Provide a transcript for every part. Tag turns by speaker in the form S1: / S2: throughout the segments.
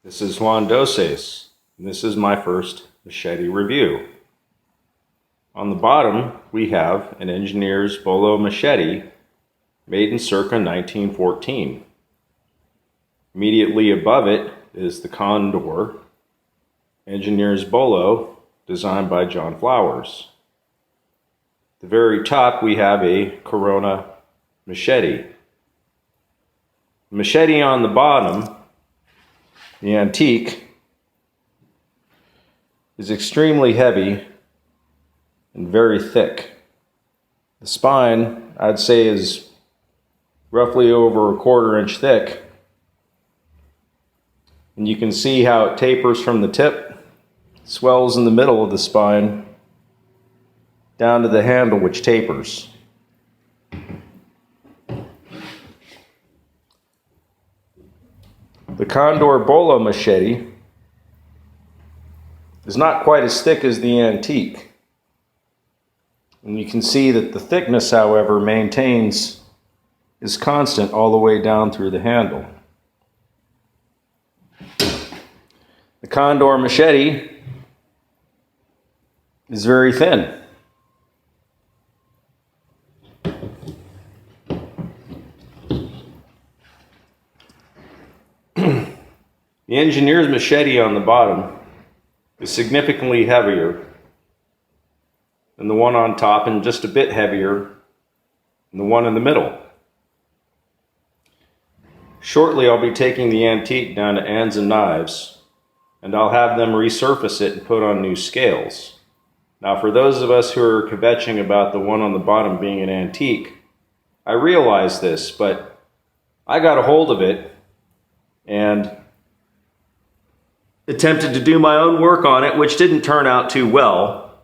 S1: This is Juan Doses, and this is my first machete review. On the bottom, we have an engineer's bolo machete made in circa 1914. Immediately above it is the Condor, engineer's bolo, designed by John Flowers. At the very top, we have a Corona machete. The machete on the bottom, the antique, is extremely heavy and very thick. The spine, I'd say, is roughly over a 1/4 inch thick. And you can see how it tapers from the tip, swells in the middle of the spine, down to the handle, which tapers. The Condor Bolo machete is not quite as thick as the antique. And you can see that the thickness, however, is constant all the way down through the handle. The Condor machete is very thin. The engineer's machete on the bottom is significantly heavier than the one on top, and just a bit heavier than the one in the middle. Shortly, I'll be taking the antique down to Anza Knives, and I'll have them resurface it and put on new scales. Now, for those of us who are kvetching about the one on the bottom being an antique, I realize this, but I got a hold of it and attempted to do my own work on it, which didn't turn out too well.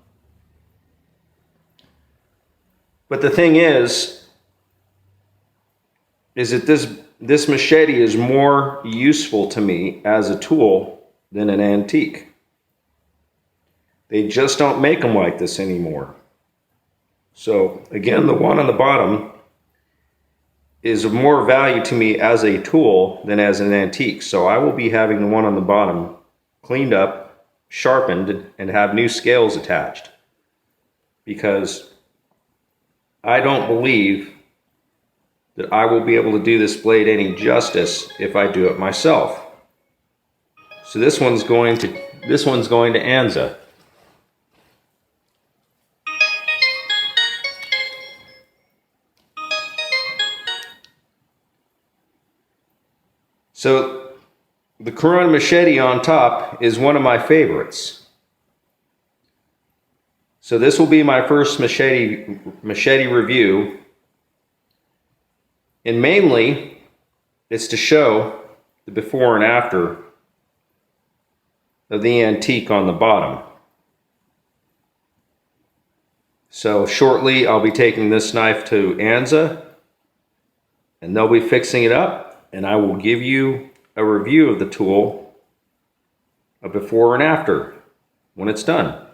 S1: But the thing is that this machete is more useful to me as a tool than an antique. They just don't make them like this anymore. So again, the one on the bottom is of more value to me as a tool than as an antique. So I will be having the one on the bottom cleaned up, sharpened, and have new scales attached, because I don't believe that I will be able to do this blade any justice if I do it myself. So this one's going to Anza. So the Corona machete on top is one of my favorites. So this will be my first machete review. And mainly, it's to show the before and after of the antique on the bottom. So shortly, I'll be taking this knife to Anza, and they'll be fixing it up, and I will give you a review of the tool, a before and after, when it's done.